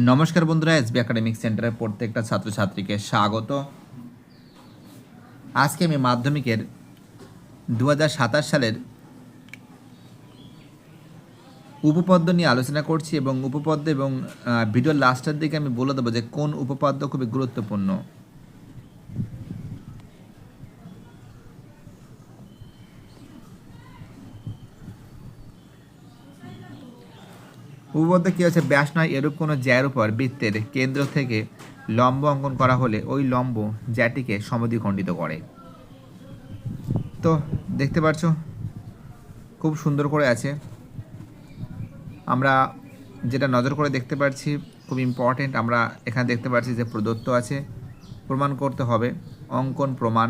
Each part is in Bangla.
নমস্কার বন্ধুরা, এসবি একাডেমিক সেন্টারের প্রত্যেকটা ছাত্রছাত্রীকে স্বাগত। আজকে আমি মাধ্যমিকের 2027 সালের উপপাদ্য নিয়ে আলোচনা করছি এবং উপপাদ্য এবং ভিডিওর লাস্টের দিকে আমি বলে দেবো যে কোন উপপাদ্য খুবই গুরুত্বপূর্ণ। উপপাদ্য কী আছে? ব্যাস নয় এরূপ কোনো জ্যার উপর বৃত্তের কেন্দ্র থেকে লম্ব অঙ্কন করা হলে ওই লম্ব জ্যাটিকে সমদ্বিখণ্ডিত করে। তো দেখতে পাচ্ছ খুব সুন্দর করে আছে। আমরা যেটা নজর করে দেখতে পাচ্ছি খুব ইম্পর্টেন্ট, আমরা এখানে দেখতে পাচ্ছি যে প্রদত্ত আছে, প্রমাণ করতে হবে, অঙ্কন প্রমাণ,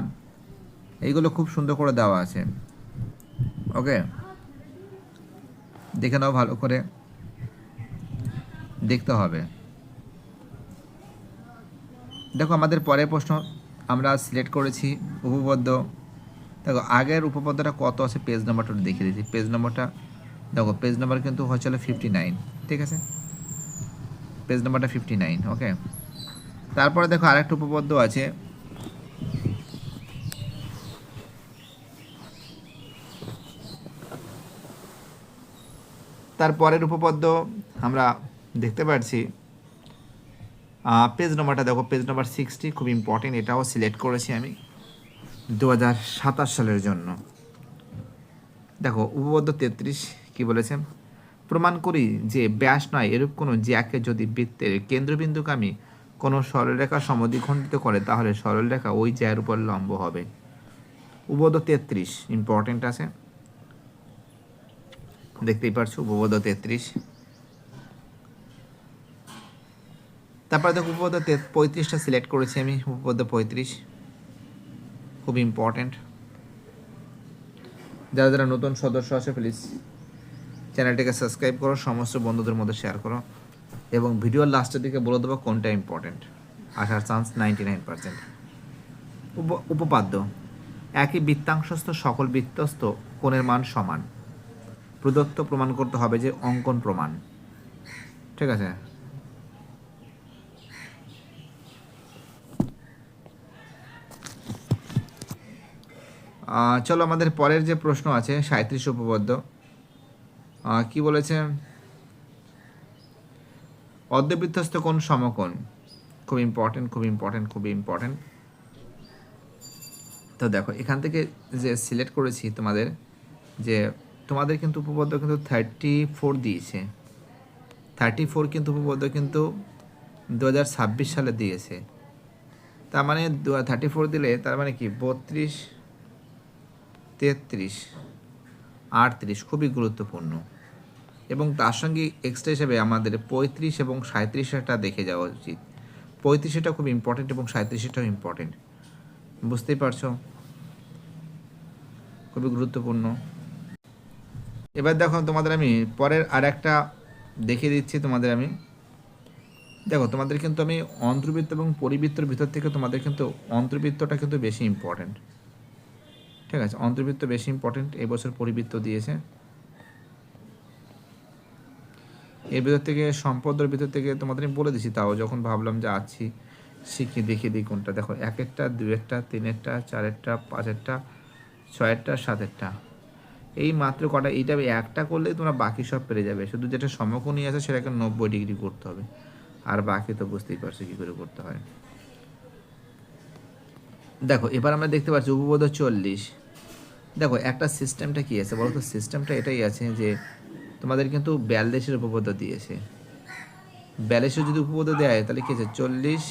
এইগুলো খুব সুন্দর করে দেওয়া আছে। ওকে, দেখে নাও, ভালো করে দেখতে হবে। দেখো আমাদের পরের প্রশ্ন আমরা সিলেক্ট করেছি উপপাদ্য। দেখো আগের উপপাদ্যটা কত আছে, পেজ নাম্বারটা দেখিয়ে দিচ্ছি। পেজ নাম্বারটা দেখো, পেজ নাম্বার কিন্তু হচ্ছিল 59, ঠিক আছে, পেজ নাম্বারটা 59। ওকে, তারপরে দেখো আরেকটা উপপাদ্য আছে, তারপরের উপপাদ্য আমরা দেখতে পাচ্ছি। পেজ নাম্বারটা দেখো, পেজ নাম্বার 60, খুব ইম্পর্টেন্ট, এটাও সিলেক্ট করেছি আমি 2027 সালের জন্য। দেখো উপপাদ্য 33 কি বলেছে? প্রমাণ করি যে ব্যাস নয় এরূপ কোনো জ্যাকে যদি বৃত্তের কেন্দ্রবিন্দুগামী কোনো সরলরেখা সমদ্বিখণ্ডিত করে তাহলে সরলরেখা ওই জ্যার উপর লম্ব হবে। উপপাদ্য 33 ইম্পর্টেন্ট আছে, দেখতেই পারছো উপপাদ্য 33। তারপরে দেখো উপপাদ্য 35টা সিলেক্ট করেছি আমি, উপপাদ্য 35 খুব ইম্পর্টেন্ট। যারা যারা নতুন সদস্য আছে প্লিজ চ্যানেলটিকে সাবস্ক্রাইব করো, সমস্ত বন্ধুদের মধ্যে শেয়ার করো এবং ভিডিওর লাস্টের দিকে বলে দেবো কোনটা ইম্পর্টেন্ট, আসার চান্স 99%। উপপাদ্য: একই বৃত্তাংশস্থ সকল বৃত্তস্থ কোণের মান সমান। প্রদত্ত, প্রমাণ করতে হবে যে অঙ্কন প্রমাণ, ঠিক আছে। চলো আমাদের পরের যে প্রশ্ন আছে 37 উপপাদ্য কি বলেছে? অর্ধবৃত্তস্থ কোণ সমকোণ, খুব ইম্পর্টেন্ট, খুব ইম্পর্টেন্ট, খুব ইম্পর্টেন্ট। তো দেখো এখান থেকে যে সিলেক্ট করেছি তোমাদের, যে তোমাদের কিন্তু উপপাদ্য কিন্তু 34 দিয়েছে, 34 কিন্তু উপপাদ্য কিন্তু 2026 সালে দিয়েছে। তার মানে 34 দিলে তার মানে কি 32, 33, 38 খুবই গুরুত্বপূর্ণ। এবং তার সঙ্গে এক্সট্রা হিসেবে আমাদের 35 এবং 37টা দেখে যাওয়া উচিত। 35টা খুব ইম্পর্টেন্ট এবং 37টাও ইম্পর্টেন্ট, বুঝতেই পারছো, খুবই গুরুত্বপূর্ণ। এবার দেখো তোমাদের আমি পরের আর একটা দেখিয়ে দিচ্ছি তোমাদের আমি। দেখো তোমাদের কিন্তু আমি অন্তর্বৃত্ত এবং পরিবৃত্তর ভিতর থেকে তোমাদের কিন্তু অন্তর্বৃত্তটা কিন্তু বেশি ইম্পর্টেন্ট, ঠিক আছে, অন্তর্বৃত্ত বেশি ইম্পর্টেন্ট। এবছর পরিবৃত্ত দিয়েছে, এর ভিতর থেকে সম্পদের ভিতর থেকে তোমাদের আমি বলে দিচ্ছি, তাও যখন ভাবলাম যে আছি শিখি দেখিয়ে দিই কোনটা। দেখো 1-এরটা, 2-এরটা, 3-এরটা, 4-এরটা, 5-এরটা, 6-এরটা, 7-এরটা, এই মাত্র কটা। এইটা একটা করলেই তোমরা বাকি সব পেরে যাবে, শুধু যেটা সমকোণী আছে সেটাকে 90 ডিগ্রি করতে হবে, আর বাকি তো বুঝতেই পারছো কী করে করতে হয়। দেখো এবার আমরা দেখতে পাচ্ছি উপপাদ্য 40। দেখো একটা সিস্টেমটা কী আছে বলো তো? সিস্টেমটা এটাই আছে যে তোমাদের কিন্তু 42-এর উপপাদ্য দিয়েছে। 42-এর যদি উপপাদ্য দেয় তাহলে কী আছে, 40,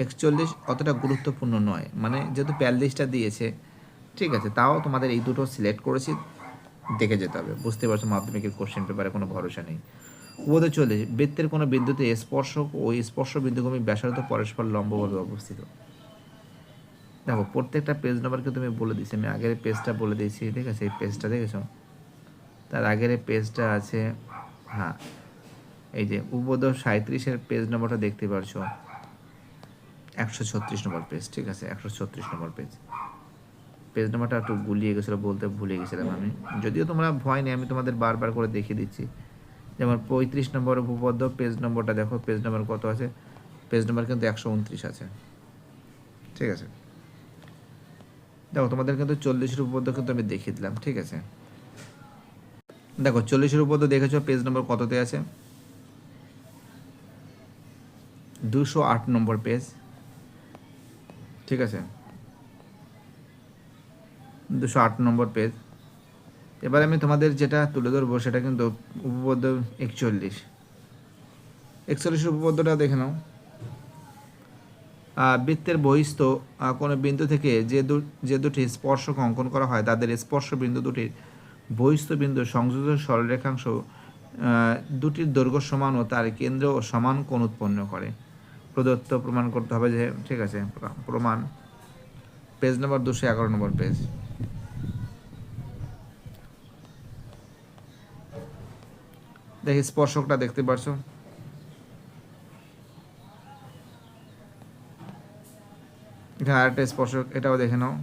41 অতটা গুরুত্বপূর্ণ নয়, মানে যেহেতু 42টা দিয়েছে, ঠিক আছে, তাও তোমাদের এই দুটো সিলেক্ট করেছি, দেখে যেতে হবে। বুঝতে পারছো মাধ্যমিকের কোশ্চেন পেপারে কোনো ভরসা নেই। উপপাদ্য 40, বৃত্তের কোনো বিন্দুতে স্পর্শক ও স্পর্শ বিন্দুভূমি ব্যাসার্ধ পরস্পর লম্বভাবে অবস্থিত। দেখো প্রত্যেকটা পেজ নাম্বারকে তুমি বলে দিচ্ছি, আমি আগের পেজটা বলে দিয়েছি, ঠিক আছে, এই পেজটা দেখেছো, তার আগের পেজটা আছে, হ্যাঁ এই যে উপপাদ্য 37-এর পেজ নাম্বারটা দেখতে পারছো, 136 নম্বর পেজ, ঠিক আছে, 136 নম্বর পেজ। পেজ নাম্বারটা একটু গুলিয়ে গেছিলো, বলতে ভুলে গেছিলাম আমি, যদিও তোমরা ভয় নেই, আমি তোমাদের বারবার করে দেখিয়ে দিচ্ছি যেমন 35 নম্বর উপপাদ্য, পেজ নম্বরটা দেখো, পেজ নম্বর কত আছে, পেজ নম্বর কিন্তু 129 আছে, ঠিক আছে। দেখো তোমাদের কিন্তু 40-এর উপপাদ্য কিন্তু আমি দেখিয়ে দিলাম, ঠিক আছে। দেখো 40-এর উপপাদ্য দেখেছো, পেজ নম্বর কততে আছে, 208 নম্বর পেজ, ঠিক আছে, 208 নম্বর পেজ। এবার আমি তোমাদের যেটা তুলে ধরবো সেটা কিন্তু উপপাদ্য 41 উপপাদ্যটা দেখে নাও। বৃত্তের বহিস্থ কোনো বিন্দু থেকে যে দুটি স্পর্শক অঙ্কন করা হয় তাদের স্পর্শ বিন্দু দুটির বহিস্থ বিন্দু সংযোজিত সরলরেখাংশ দুটির দৈর্ঘ্য সমান ও তার কেন্দ্র সমান কোণ উৎপন্ন করে। প্রদত্ত প্রমাণ করতে হবে যে, ঠিক আছে, প্রমাণ পেজ নম্বর 211 নম্বর পেজ। দেখি স্পর্শকটা দেখতে পারছো, এখানে আরেকটা স্পর্শক, এটাও দেখে নাও।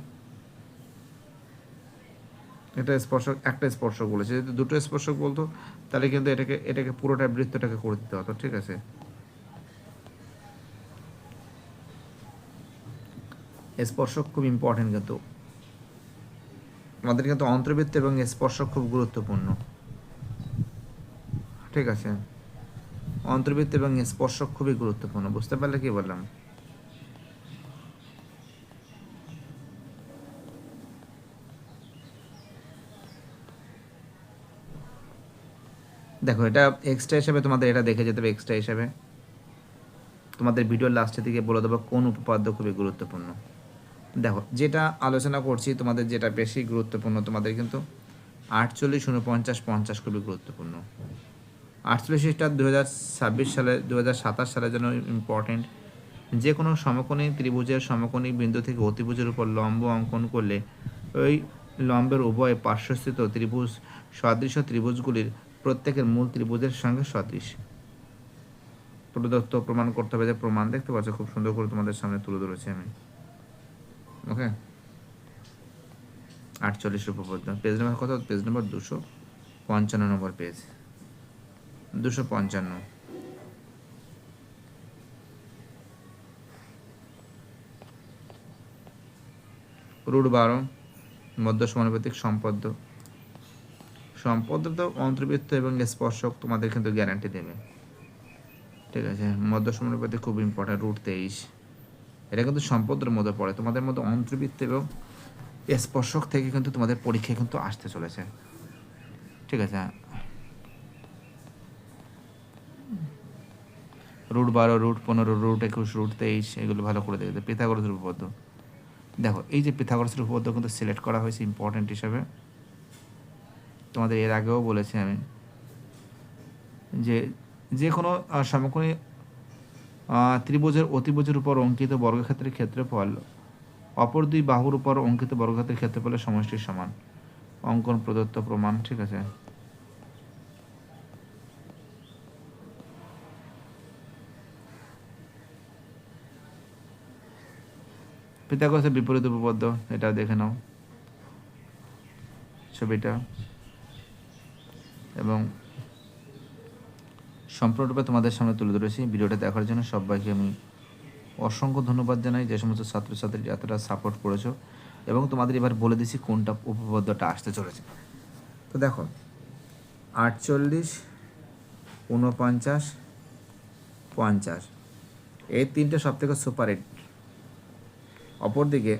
এটা স্পর্শক, একটা স্পর্শক বলেছে, যদি দুটো স্পর্শক বলতো তাহলে কিন্তু এটাকে পুরোটা বৃত্তটাকে করে দিতে হতো, ঠিক আছে। স্পর্শক খুব ইম্পর্টেন্ট, কিন্তু আমাদের কিন্তু অন্তর্বৃত্ত এবং স্পর্শক খুব গুরুত্বপূর্ণ, ঠিক আছে। অন্তর্বৃত্ত এবং স্পর্শক খুবই গুরুত্বপূর্ণ, বুঝতে পারলে কি বললাম। দেখো এটা এক্সট্রা হিসাবে তোমাদের এটা দেখে যেতে হবে, এক্সট্রা হিসাবে তোমাদের ভিডিওর লাস্টের দিকে বলে দেবো কোন উপপাদ্য খুবই গুরুত্বপূর্ণ। দেখো যেটা আলোচনা করছি তোমাদের যেটা বেশি গুরুত্বপূর্ণ, তোমাদের কিন্তু 48, 49, 50 খুবই গুরুত্বপূর্ণ। 48টা 2026 সালে 2027 সালের জন্য ইম্পর্টেন্ট। যে কোনো সমকোণী ত্রিভুজের সমকোণী বিন্দু থেকে অতিভুজের উপর লম্ব অঙ্কন করলে ওই লম্বের উভয় পার্শ্বস্থিত ত্রিভুজ সদৃশ ত্রিভুজগুলির প্রত্যেকের মূল ত্রিভুজের সঙ্গে সদৃশ। প্রদত্ত প্রমাণ করতে হবে যে, প্রমাণ দেখতে পাচ্ছ খুব সুন্দর করে তোমাদের সামনে তুলে ধরেছি আমি, ওকে। 48 উপপাদ্য, পেজ নম্বর কত, পেজ নম্বর 255 নম্বর পেজ, 255। রুট 12 মধ্য সমানুপাতিক সম্পদ্য। সম্পদ্য তো অন্তর্বৃত্ত এবং স্পর্শক তোমাদের কিন্তু গ্যারান্টি দেবে, ঠিক আছে। মধ্য সমানুপাতিক খুব ইম্পর্টেন্ট, রুট 23, এটা কিন্তু সম্পদের মধ্যে পড়ে। তোমাদের মধ্যে অন্তর্বৃত্ত এবং স্পর্শক থেকে কিন্তু তোমাদের পরীক্ষায় কিন্তু আসতে চলেছে, ঠিক আছে। রুট 12, রুট 15, রুট 21, রুট 23 এগুলো ভালো করে দেখবে। পিথাগোরাসের উপপাদ্য, দেখো এই যে পিথাগোরাসের উপপাদ্য কিন্তু সিলেক্ট করা হয়েছে ইম্পর্টেন্ট হিসাবে। তোমাদের এর আগেও বলেছি আমি যে কোনো সমকোণী ত্রিভুজের অতিভুজের উপর অঙ্কিত বর্গক্ষেত্রের ক্ষেত্রফল অপর দুই বাহুর উপর অঙ্কিত বর্গক্ষেত্রের ক্ষেত্রফলের সমষ্টির সমান। অঙ্কন প্রদত্ত প্রমাণ, ঠিক আছে। পিথাগোরাসের বিপরীত উপপাদ্য, এটা দেখে নাও ছবিটা, এবং সম্পূর্ণরূপে তোমাদের সামনে তুলে ধরেছি। ভিডিওটা দেখার জন্য সবাইকে আমি অসংখ্য ধন্যবাদ জানাই, যে সমস্ত ছাত্রছাত্রী এতটা সাপোর্ট করেছো। এবং তোমাদের এবার বলে দিছি কোনটা উপপাদ্যটা আসতে চলেছে। তো দেখো 48, 49, 50 এই তিনটে সব থেকে সুপার হিট। অপরদিকে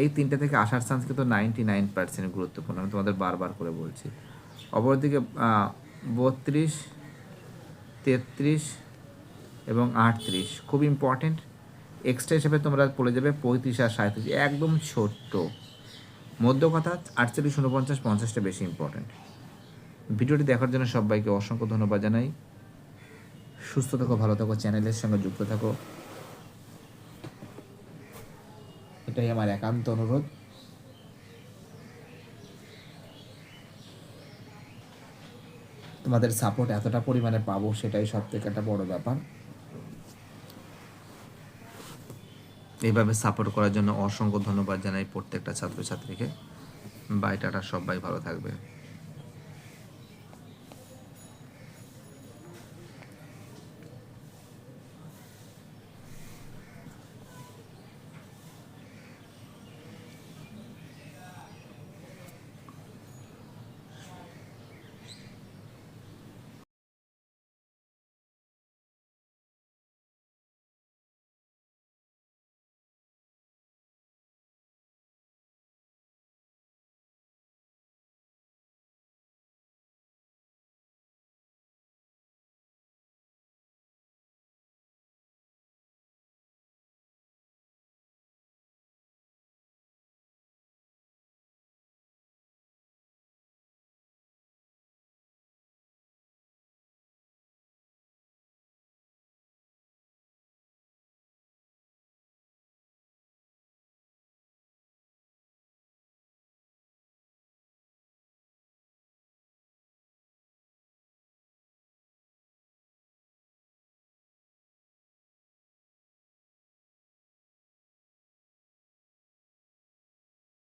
এই তিনটে থেকে আসার চান্স কিন্তু 99% গুরুত্বপূর্ণ, আমি তোমাদের বারবার করে বলছি। অপরদিকে 32, 33 এবং 38 খুব ইম্পর্টেন্ট। এক্সট্রা হিসেবে তোমরা পড়ে যাবে 35 আর 37, একদম ছোট্ট। মধ্য কথা 48, 49, 50টা বেশি ইম্পর্টেন্ট। ভিডিওটি দেখার জন্য সবাইকে অসংখ্য ধন্যবাদ জানাই। সুস্থ থাকো, ভালো থাকো, চ্যানেলের সঙ্গে যুক্ত থাকো, এটাই আমার একান্ত অনুরোধ। তোমাদের সাপোর্ট এতটা পরিমাণে পাবো সেটাই সব থেকে একটা বড় ব্যাপার। এইভাবে সাপোর্ট করার জন্য অসংখ্য ধন্যবাদ জানাই প্রত্যেকটা ছাত্রছাত্রীকে। বাই, টাটা, সবাই ভালো থাকবে।